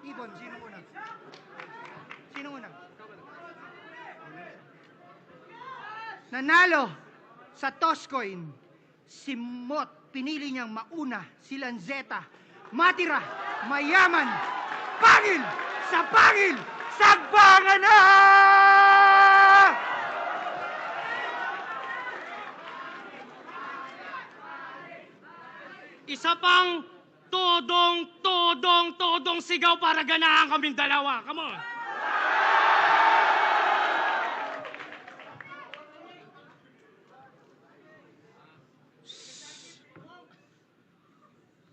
Ibon, sino una? Sino una? Nanalo sa toss coin, si Mot, pinili niyang mauna, si Lanzeta, matira, mayaman, pangil, sagbangan na! Isa pang todong sigaw para ganahan kaming dalawa. Come on!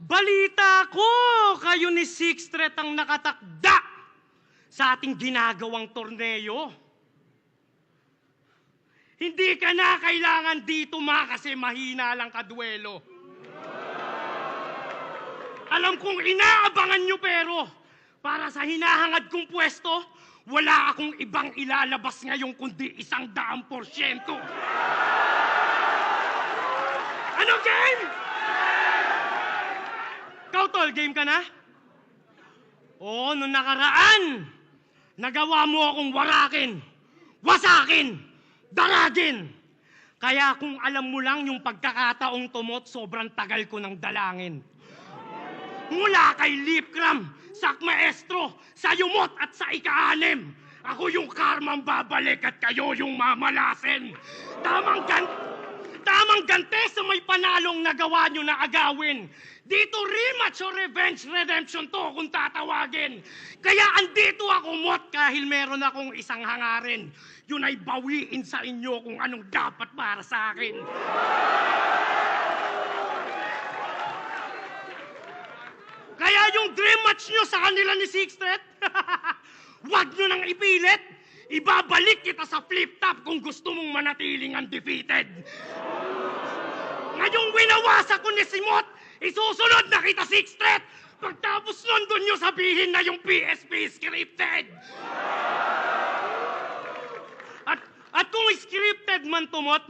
Balita ko, kayo ni Sixth Threat ang nakatakda sa ating ginagawang torneo. Hindi ka na kailangan dito kasi mahina lang kaduelo. Alam kong inaabangan nyo pero para sa hinahangad kong pwesto, wala akong ibang ilalabas ngayon kundi 100%. Ano game? Ikaw, tol, game ka na? Oo, nung nakaraan, nagawa mo akong warakin, wasakin, daragin. Kaya kung alam mo lang yung pagkakataong tumot, sobrang tagal ko ng dalangin. Mula kay Lipcram, Sak Maestro, sa Yumot at sa Ika-6, ako yung karmang babalik at kayo yung mamalasin. Tamang gante sa may panalong nagawa nyo na agawin. Dito rematch o revenge redemption to kung tatawagin. Kaya andito ako, Mot, dahil meron akong isang hangarin. Yun ay bawiin sa inyo kung anong dapat para sa akin. Kaya yung dream match nyo sa kanila ni Sixth Threat, wag nyo nang ipilit. Ibabalik kita sa flip-top kung gusto mong manatiling undefeated. Ngayong winawasak ko ni Simot, isusunod na kita Sixth Threat. Pagtapos nun, doon nyo sabihin na yung PSP scripted. At kung scripted man tumot,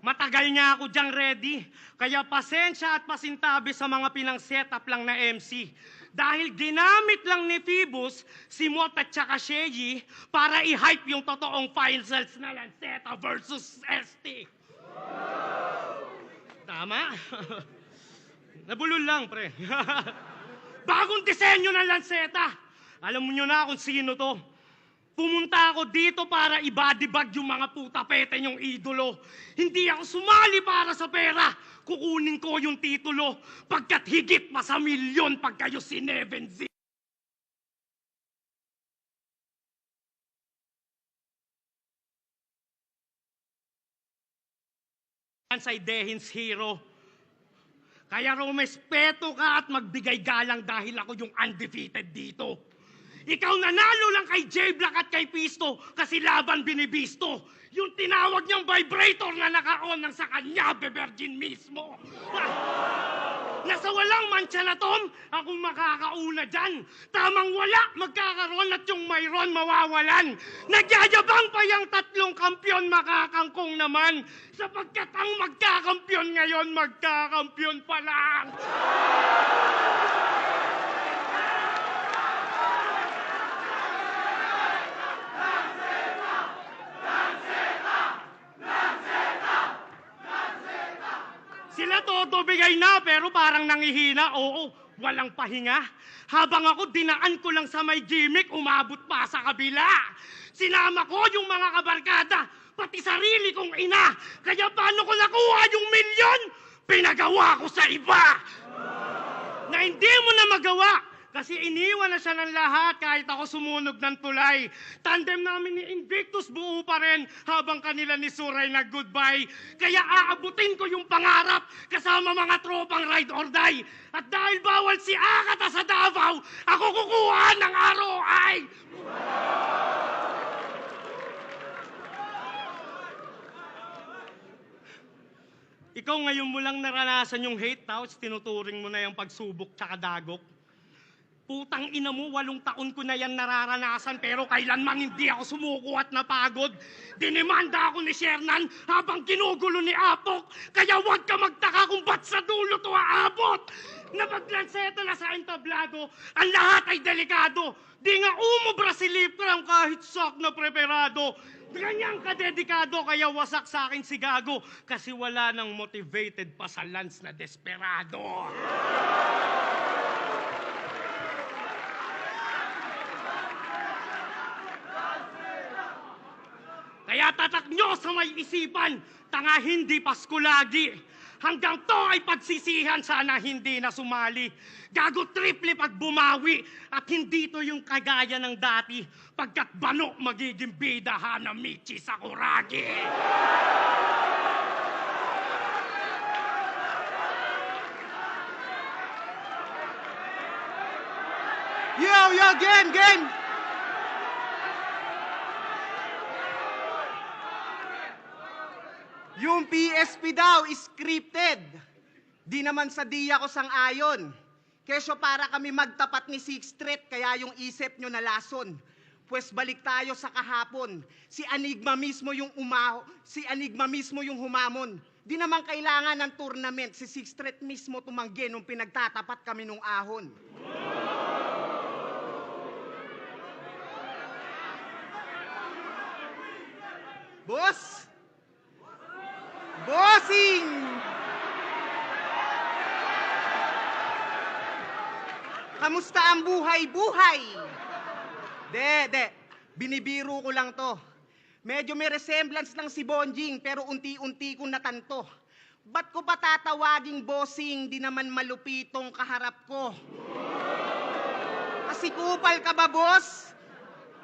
matagal niya ako diyang ready. Kaya pasensya at pasintabi sa mga pinang-setup lang na MC. Dahil ginamit lang ni Phoebus si Mot at saka Sheji para i-hype yung totoong finals na Lanceta versus ST. Tama? Nabulol lang, pre. Bagong disenyo ng Lanceta. Alam nyo na kung sino to. Pumunta ako dito para ibadibag yung mga puta-pete niyong idolo. Hindi ako sumali para sa pera. Kukunin ko yung titulo pagkat higit pa sa milyon pag kayo sineven-0. Sa Dehin's hero. Kaya rumespeto ka at magbigay galang dahil ako yung undefeated dito. Ikaw nanalo lang kay J-Black at kay Pisto kasi laban binibisto. Yung tinawag niyang vibrator na naka-on nang sa kanya, bebergin mismo. Nasa walang mancha na Tom, akong makakauna dyan. Tamang wala, magkakaroon at yung mayroon mawawalan. Nagyayabang pa yung 3 kampyon, makakangkong naman. Sapagkat ang magkakampyon ngayon, magkakampyon pa lang. Sila todo bigay na pero parang nangihina. Oo, walang pahinga. Habang ako dinaan ko lang sa may gimmick, umabot pa sa kabila. Sinama ko yung mga kabarkada, pati sarili kong ina. Kaya paano ko nakuha yung milyon? Pinagawa ko sa iba. Na hindi mo na magawa. Kasi iniwan na siya ng lahat kahit ako sumunog ng tulay. Tandem namin ni Invictus buo pa rin habang kanila ni Suray nag-goodbye. Kaya aabutin ko yung pangarap kasama mga tropang ride or die. At dahil bawal si Akata sa Davao, ako kukuha ng ROI! Ikaw ngayon mo lang naranasan yung hate, tapos tinuturing mo na yung pagsubok tsaka dagok. Putang ina mo, 8 taon ko na yan nararanasan pero kailanman hindi ako sumuko at napagod. Dinemanda ako ni Shernan habang ginugulo ni Apok. Kaya huwag ka magtaka kung ba't sa dulo to aabot. Napaglanseto na sa entablado, ang lahat ay delikado. Di nga umubra si Lipram kahit sak na preparado. Ganyang kadedikado kaya wasak sa akin si Gago kasi wala nang motivated pa sa Lance na desperado. Kaya tatak nyo sa may isipan, tanga hindi Pasko lagi. Hanggang to ay pagsisihan, sana hindi na sumali. Gago triple pag bumawi, at hindi to yung kagaya ng dati. Pagkat bano magiging bida Hanamichi Sakuragi. Yo, game! Yung PSP daw is scripted. Di naman sa diya ko sang-ayon. Kesyo para kami magtapat ni Sixth Street, kaya yung isip nyo nalason. Pues balik tayo sa kahapon. Si Enigma mismo yung humamon. Di naman kailangan ng tournament. Si Sixth Street mismo tumanggi nung pinagtatapat kami nung ahon. Boss! Bossing! Kamusta ang buhay-buhay? De. Binibiro ko lang to. Medyo may resemblance lang si Bonjing, pero unti-unti kong natanto. Ba't ko pa tatawaging bossing, di naman malupitong kaharap ko? Kasi kupal ka ba, boss?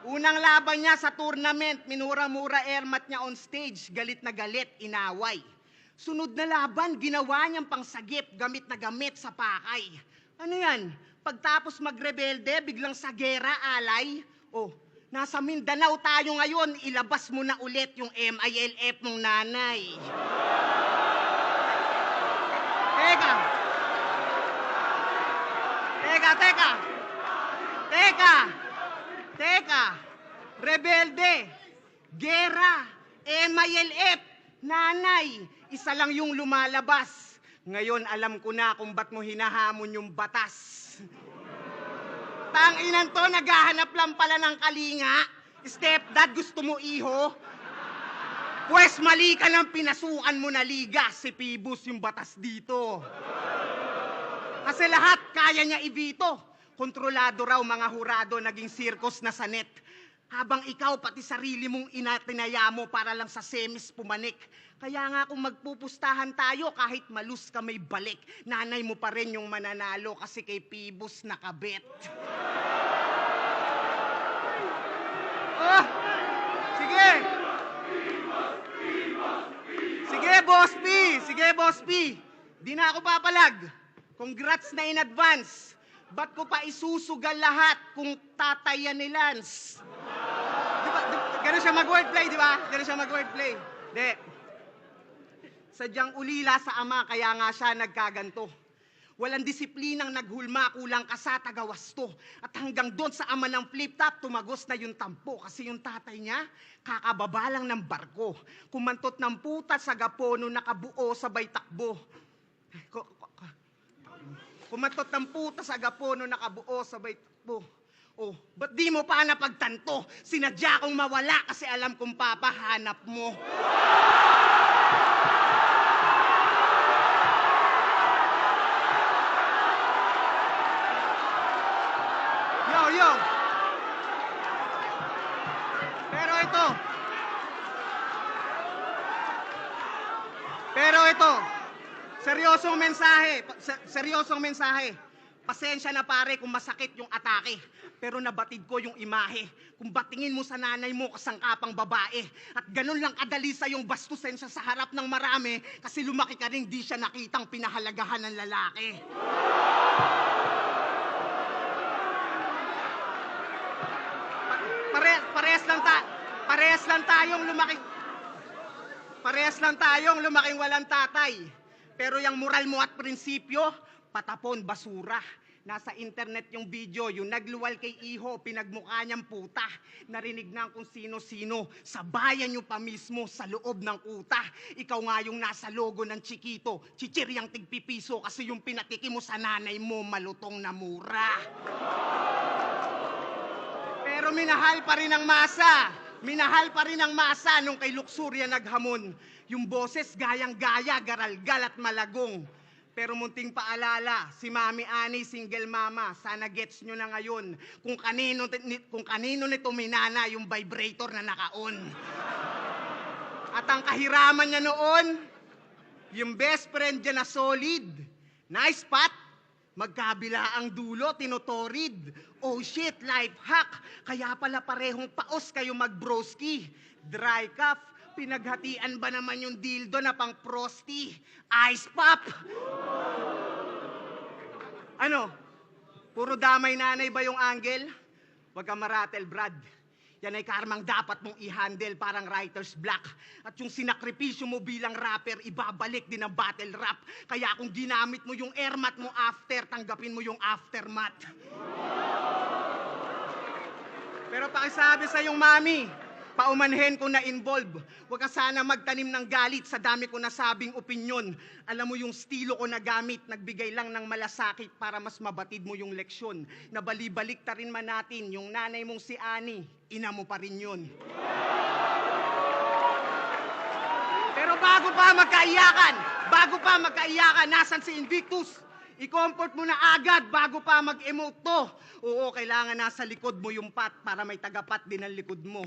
Unang laban niya sa tournament, minura-mura airmat niya on stage, galit na galit, inaway. Sunod na laban, ginawa niyang pangsagip, gamit na gamit sa pakay. Ano yan? Pagtapos magrebelde, biglang sa gera, alay? Oh, nasa Mindanao tayo ngayon, ilabas mo na ulit yung MILF mong nanay. Teka, rebelde, gera, MILF, nanay, isa lang yung lumalabas. Ngayon alam ko na kung ba't mo hinahamon yung batas. Tanginan to, naghahanap lang pala ng kalinga. Stepdad, gusto mo iho? Pwes mali ka lang, pinasukan mo na liga. Si Pibus yung batas dito. Kasi lahat kaya niya ibito. Kontrolado raw mga hurado, naging sirkos na sanet. Habang ikaw pati sarili mong inatinaya mo para lang sa semis pumanik. Kaya nga kung magpupustahan tayo, kahit malus ka may balik, nanay mo pa rin yung mananalo kasi kay Pibus nakabet. Oh, sige! Sige, Boss P! Di na ako papalag. Congrats na in advance. Ba't ko pa isusugal lahat kung tatay yan ni Lance? Ganun siya mag-wordplay, di ba? De. Sadyang ulila sa ama, kaya nga siya nagkaganto. Walang disiplinang naghulma, kulang ka sa tagawasto. At hanggang doon sa ama ng flip-top, tumagos na yung tampo. Kasi yung tatay niya, kakababa lang ng barko. Kumantot ng puta sa gapono, nakabuo sabay takbo. Kumatot ng puta sa gapono, nakabuo sabay takbo. Oh, ba't di mo pa napagtanto? Sinadya kong mawala kasi alam kong papahanap mo. Yo! Pero ito, seryosong mensahe. Pasensya na pare kung masakit yung atake, pero nabatid ko yung imahe. Kung batingin mo sa nanay mo kasangkapang babae, at ganun lang kadali sa yung bastusin siya sa harap ng marami, kasi lumaki ka rin di siya nakitang pinahalagahan ng lalaki. Parehas lang tayong lumaking walang tatay. Pero yung moral mo at prinsipyo, patapon, basura. Nasa internet yung video, yung nagluwal kay Iho, pinagmukha niyang puta. Narinig na kung sino-sino, sa bayan nyo pa mismo, sa loob ng kuta. Ikaw nga yung nasa logo ng Chiquito, chichiryang tigpipiso kasi yung pinatiki mo sa nanay mo, malutong na mura. Pero minahal pa rin ang masa. Minahal pa rin ang masa nung kay Luxuria naghamon. Yung boses gayang-gaya, garalgal at malagong. Pero munting paalala, si Mami Ani, single mama, sana gets nyo na ngayon kung kanino nito minana yung vibrator na naka-on. At ang kahiraman niya noon, yung best friend niya na solid, nice spot, magkabila ang dulo, tinotorid. Oh shit, life hack, kaya pala parehong paos kayo mag-broski. Dry cuff, pinaghatian ba naman yung dildo na pang prosty? Ice pop! Ano? Puro damay nanay ba yung angle? Huwag kang maratel, Brad. Yan ay karmang dapat mong i-handle parang writer's block. At yung sinakripisyo mo bilang rapper, ibabalik din ang battle rap. Kaya kung ginamit mo yung airmat mo after, tanggapin mo yung aftermath. Pero pakisabi sa yung mami, paumanhin ko na-involve. Huwag ka sana magtanim ng galit sa dami ko nasabing opinyon. Alam mo yung estilo ko na gamit, nagbigay lang ng malasakit para mas mabatid mo yung leksyon. Nabalibalik ta rin man natin, yung nanay mong si Ani, ina mo pa rin yun. Pero bago pa magkaiyakan, nasan si Invictus? I-comfort mo na agad bago pa mag-emote to. Oo, kailangan nasa likod mo yung pat para may tagapat din ang likod mo.